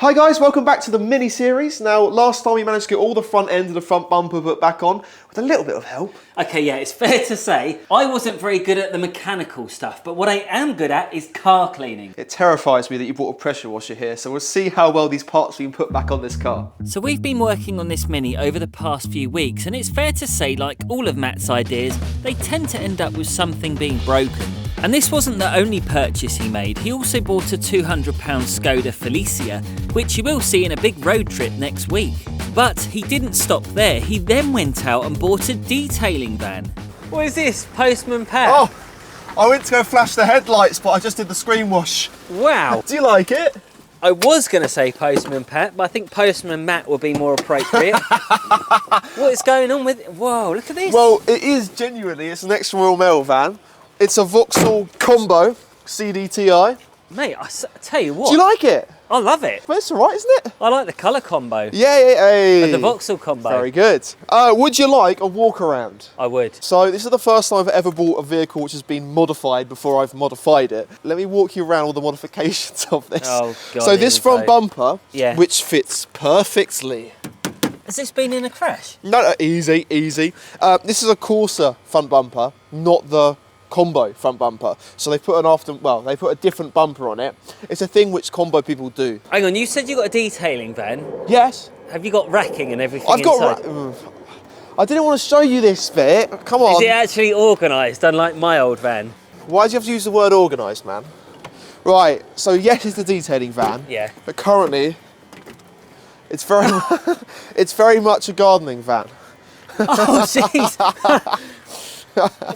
Hi guys, welcome back to the mini-series. Now, last time we managed to get all the front end of the front bumper put back on with a little bit of help. Okay, yeah, it's fair to say I wasn't very good at the mechanical stuff, but what I am good at is car cleaning. It terrifies me that you brought a pressure washer here, so we'll see how well these parts have been put back on this car. So we've been working on this Mini over the past few weeks, and it's fair to say, like all of Matt's ideas, they tend to end up with something being broken. And this wasn't the only purchase he made. He also bought a £200 Skoda Felicia, which you will see in a big road trip next week. But he didn't stop there. He then went out and bought a detailing van. What is this, Postman Pat? Oh, I went to go flash the headlights, but I just did the screen wash. Wow. Do you like it? I was going to say Postman Pat, but I think Postman Matt would be more appropriate. What is going on with it? Whoa, look at this. Well, it is genuinely, it's an extra Royal Mail van. It's a Vauxhall Combo CDTI. Mate, I tell you what. Do you like it? I love it. Well, it's alright, isn't it? I like the colour combo. Yeah. And the Vauxhall combo. Very good. Would you like a walk around? I would. So this is the first time I've ever bought a vehicle which has been modified before I've modified it. Let me walk you around all the modifications of this. Oh, God. So this front bumper, Yeah. which fits perfectly. Has this been in a crash? No, easy. This is a Corsa front bumper, not the Combo front bumper. So they put they put a different bumper on it. It's a thing which Combo people do. Hang on, you said you got a detailing van. Yes. Have you got racking and everything I've inside? got. I didn't want to show you this bit. Come on. Is it actually organised, unlike my old van? Why do you have to use the word organised, man? Right. So yes, it's the detailing van. Yeah. But currently, it's very much a gardening van. Oh, jeez.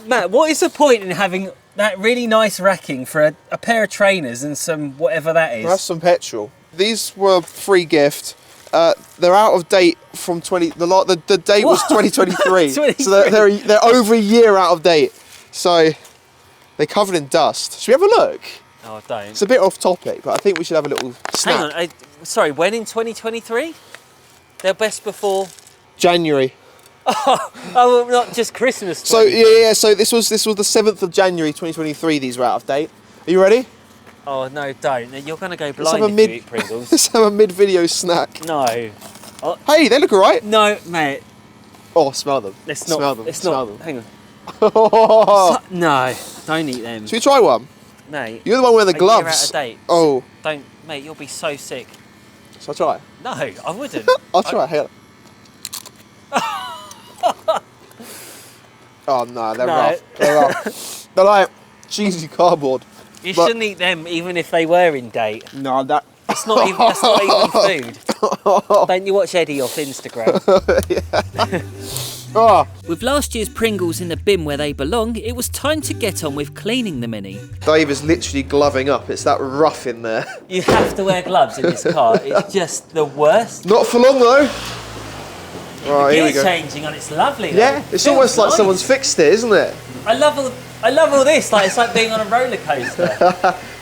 Matt, what is the point in having that really nice racking for a pair of trainers and some whatever that is? That's some petrol. These were free gift. They're out of date from the date was 2023. So they're over a year out of date. So they're covered in dust. Should we have a look? Oh, don't. It's a bit off topic, but I think we should have a little snap. Hang on, sorry, when in 2023? They're best before January. Oh, not just Christmas. So yeah. So this was the 7th of January 2023. These were out of date. Are you ready? Oh no, don't. You're going to go blind if you eat Pringles. Let's have a mid-video snack. No. Oh. Hey, they look alright. No, mate. Oh, smell them. Let's not. Smell them. Let's smell not. them. Hang on. No, don't eat them. Should we try one? Mate. You're the one wearing the gloves. You're out of date. Oh. Don't, mate. You'll be so sick. Shall I try? No, I wouldn't. I'll try. Hang on. Oh no, they're rough. They're rough. They're like cheesy cardboard. You shouldn't eat them even if they were in date. No, That's not even food. Don't you watch Eddie off Instagram? Oh. With last year's Pringles in the bin where they belong, it was time to get on with cleaning the Mini. Dave is literally gloving up. It's that rough in there. You have to wear gloves in this car. It's just the worst. Not for long though. Right, here we go. Changing on, it's lovely. Though. Yeah, it's almost like nice. someone's fixed it, isn't it? I love all this. Like it's like being on a roller coaster.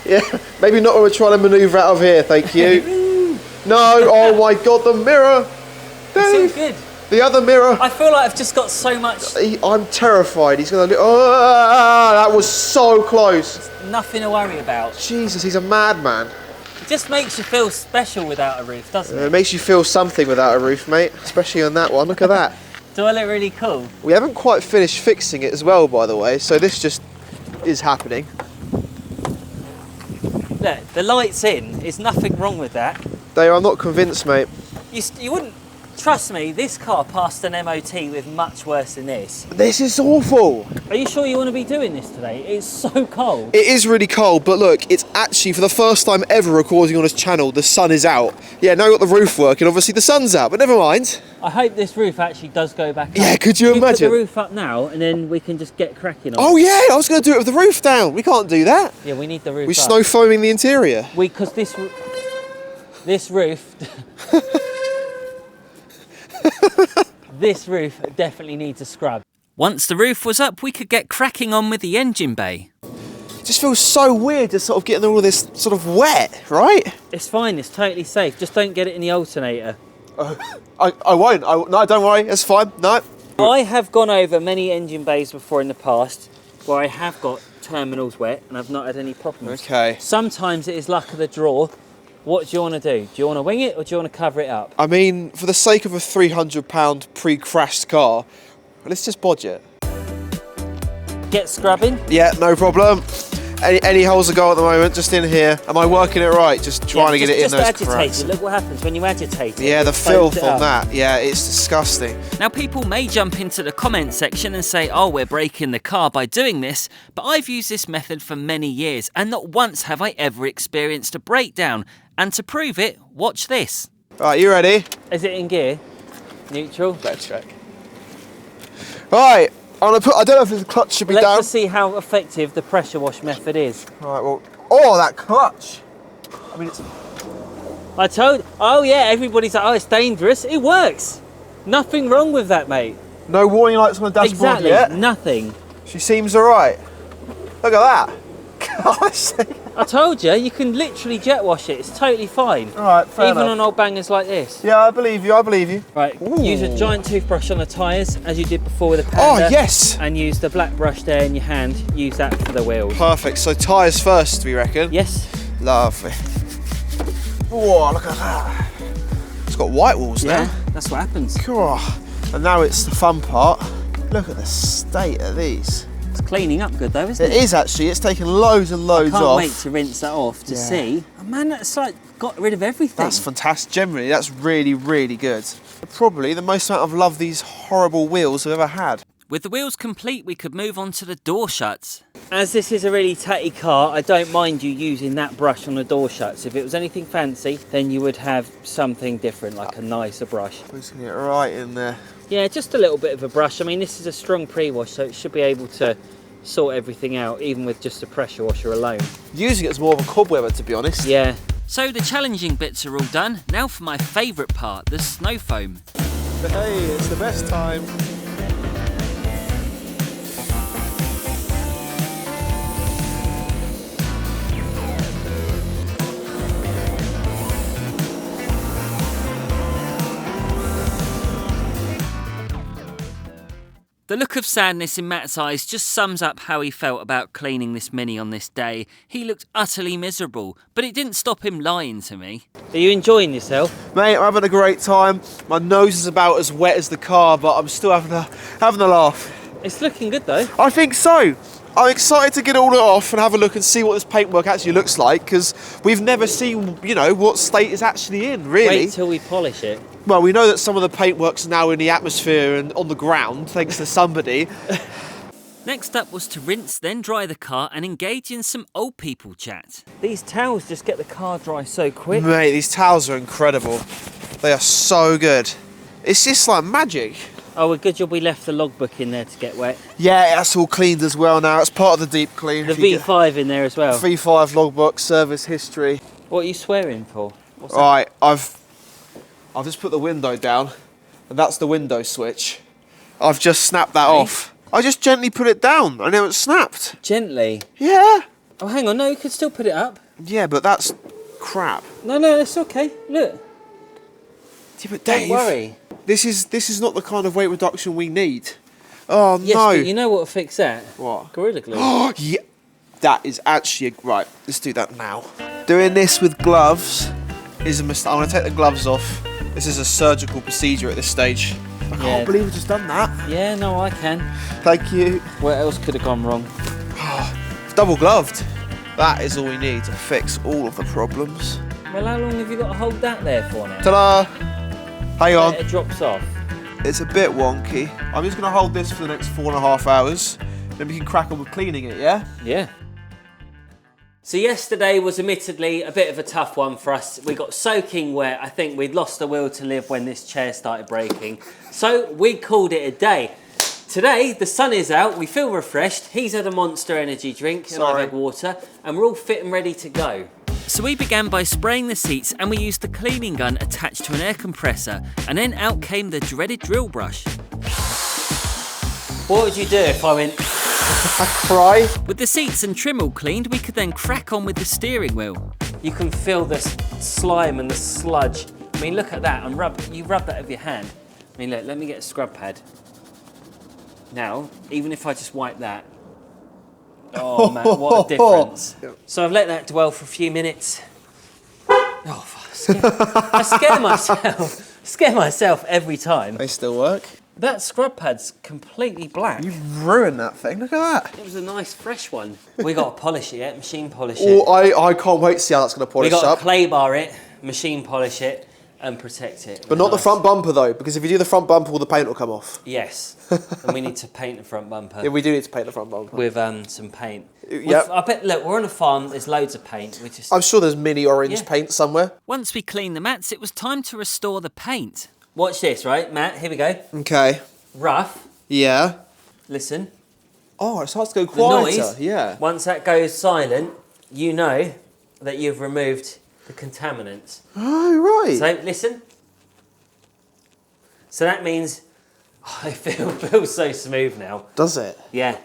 Yeah, maybe not when we're trying to manoeuvre out of here. Thank you. No, oh my God, the mirror. Dave, It's all good. the other mirror. I feel like I've just got so much. I'm terrified. He's gonna. Oh, that was so close. Nothing to worry about. Jesus, he's a madman. It just makes you feel special without a roof, doesn't it? It makes you feel something without a roof, mate. Especially on that one. Look at that. Do I look really cool? We haven't quite finished fixing it as well, by the way. So this just is happening. Look, the light's in. There's nothing wrong with that. Dave, I'm not convinced, mate. You wouldn't. Trust me, this car passed an MOT with much worse than this. This is awful. Are you sure you want to be doing this today? It's so cold. It is really cold, but look, it's actually for the first time ever recording on this channel, the sun is out. Yeah, now we've got the roof working, obviously the sun's out, but never mind. I hope this roof actually does go back up. Yeah, could you imagine? Put the roof up now and then we can just get cracking on Oh yeah, I was going to do it with the roof down. We can't do that. Yeah, we need the roof We're up. snow foaming the interior. Because this roof... this roof definitely needs a scrub. Once the roof was up, we could get cracking on with the engine bay. It just feels so weird to sort of getting all this sort of wet, right? It's fine, it's totally safe. Just don't get it in the alternator. I won't. No, don't worry. It's fine. No. I have gone over many engine bays before in the past where I have got terminals wet and I've not had any problems. Okay. Sometimes it is luck of the draw What do you want to do? Do you want to wing it or do you want to cover it up? I mean, for the sake of a £300 pre-crashed car, let's just bodge it. Get scrubbing? Yeah, no problem. Any holes to go at the moment, just in here. Am I working it right? Just trying to get it in those agitate cracks. it. Look what happens when you agitate it. Yeah, the filth on that. Yeah, it's disgusting. Now, people may jump into the comment section and say, oh, we're breaking the car by doing this, but I've used this method for many years and not once have I ever experienced a breakdown. And to prove it, watch this. Right, you ready? Is it in gear? Neutral? Let's check. Right. I don't know if the clutch should be down. Let's just see how effective the pressure wash method is. Right, well, oh, that clutch. I mean, it's... Oh yeah, everybody's like, oh, it's dangerous. It works. Nothing wrong with that, mate. No warning lights on the dashboard yet? Nothing. She seems all right. Look at that. Gosh. I told you, you can literally jet wash it. It's totally fine. All right, fair Even enough. on old bangers like this. Yeah, I believe you, I believe you. Right, Ooh. use a giant toothbrush on the tyres, as you did before with the Panda. Oh, yes. And use the black brush there in your hand. Use that for the wheels. Perfect. So tyres first, we reckon? Yes. Lovely. Whoa, look at that. It's got white walls now. Yeah, that's what happens. God. And now it's the fun part. Look at the state of these. It's cleaning up good though, isn't it? It is actually. It's taken loads and loads off. Can't wait to rinse that off to see. Oh, man, that's like got rid of everything. That's fantastic. Generally, that's really, really good. Probably the most amount of love these horrible wheels have ever had. With the wheels complete, we could move on to the door shuts. As this is a really tatty car, I don't mind you using that brush on the door shuts. If it was anything fancy, then you would have something different, like a nicer brush. We're just going to get right in there. Yeah, just a little bit of a brush. I mean, this is a strong pre-wash, so it should be able to sort everything out, even with just a pressure washer alone. Using it as more of a cobwebber, to be honest. Yeah. So the challenging bits are all done. Now for my favourite part, the snow foam. Hey, it's the best time. The look of sadness in Matt's eyes just sums up how he felt about cleaning this Mini on this day. He looked utterly miserable, but it didn't stop him lying to me. Are you enjoying yourself? Mate, I'm having a great time. My nose is about as wet as the car, but I'm still having a laugh. It's looking good though. I think so. I'm excited to get all it off and have a look and see what this paintwork actually looks like, because we've never seen, you know, what state it's actually in, really. Wait till we polish it. Well, we know that some of the paintwork's now in the atmosphere and on the ground, thanks to somebody. Next up was to rinse, then dry the car and engage in some old people chat. These towels just get the car dry so quick. Mate, these towels are incredible. They are so good. It's just like magic. Oh, we're good job we left the logbook in there to get wet. Yeah, that's all cleaned as well now. It's part of the deep clean. The V5 in there as well. V5 logbook, service history. What are you swearing for? What's that? Right, I've just put the window down, and that's the window switch. I've just snapped that off. I just gently put it down, and now it's snapped. Gently? Yeah. Oh, hang on, no, you could still put it up. Yeah, but that's crap. No, it's okay. Look. Yeah, but Dave, Don't worry. This is not the kind of weight reduction we need. Oh, Yes, no. but you know what will fix that? What? Gorilla Glue. Oh, yeah. That is actually right. Let's do that now. Doing this with gloves is a mistake. I'm going to take the gloves off. This is a surgical procedure at this stage. I can't believe we've just done that. Yeah, no, I can. Thank you. What else could have gone wrong? It's double gloved. That is all we need to fix all of the problems. Well, how long have you got to hold that there for now? Ta-da! Hang on. It drops off. It's a bit wonky. I'm just going to hold this for the next 4.5 hours. Then we can crack on with cleaning it, yeah? Yeah. So yesterday was admittedly a bit of a tough one for us. We got soaking wet. I think we'd lost the will to live when this chair started breaking. So we called it a day. Today, the sun is out, we feel refreshed. He's had a Monster energy drink and I've had water, and we're all fit and ready to go. So we began by spraying the seats and we used the cleaning gun attached to an air compressor, and then out came the dreaded drill brush. What would you do if I went... I cry. With the seats and trim all cleaned, we could then crack on with the steering wheel. You can feel the slime and the sludge. I mean, look at that, and you rub that with your hand. I mean, look, let me get a scrub pad. Now, even if I just wipe that, oh man, what a difference. So I've let that dwell for a few minutes. I scare myself every time. They still work. That scrub pad's completely black. You've ruined that thing. Look at that. It was a nice fresh one. We got to polish it yet, machine polish Oh, it. I can't wait to see how that's going to polish We got up. to clay bar it, machine polish it, and protect it. But not the front bumper though, because if you do the front bumper, all the paint will come off. Yes, and we need to paint the front bumper. Yeah, we do need to paint the front bumper. With some paint. Yep. I bet. Look, we're on a farm. There's loads of paint. I'm sure there's mini orange paint somewhere. Once we cleaned the mats, it was time to restore the paint. Watch this, right, Matt? Here we go. Okay. Rough. Yeah. Listen. Oh, it starts to go quieter. The noise, yeah. Once that goes silent, you know that you've removed the contaminants. Oh, right. So listen. So that means I feels so smooth now. Does it? Yeah.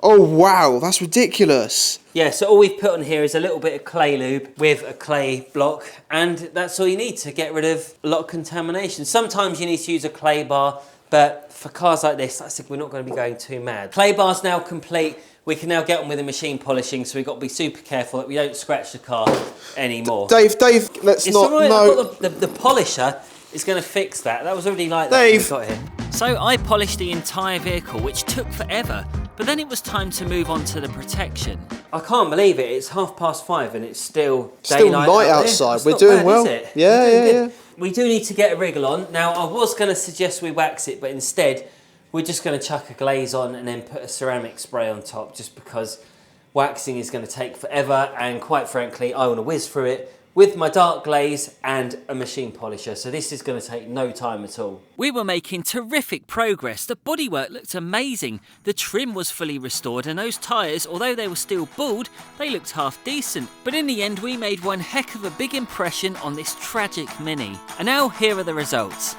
Oh, wow. That's ridiculous. Yeah, so all we've put on here is a little bit of clay lube with a clay block, and that's all you need to get rid of a lot of contamination. Sometimes you need to use a clay bar, but for cars like this, I think we're not going to be going too mad. Clay bar's now complete. We can now get on with the machine polishing, so we've got to be super careful that we don't scratch the car anymore. Dave, let's it's not... all right, no. I've got the polisher is going to fix that. That was already like Dave. that when we got here. So I polished the entire vehicle, which took forever, but then it was time to move on to the protection. I can't believe it. It's 5:30 and it's still daylight light out outside. It's We're not doing bad, well. is it? Yeah, We're doing yeah, good. We do need to get a wriggle on. Now, I was going to suggest we wax it, but instead, we're just going to chuck a glaze on and then put a ceramic spray on top, just because waxing is going to take forever, and quite frankly, I want to whiz through it with my dark glaze and a machine polisher, so this is going to take no time at all. We were making terrific progress. The bodywork looked amazing. The trim was fully restored, and those tyres, although they were still bald, they looked half decent. But in the end, we made one heck of a big impression on this tragic Mini. And now here are the results.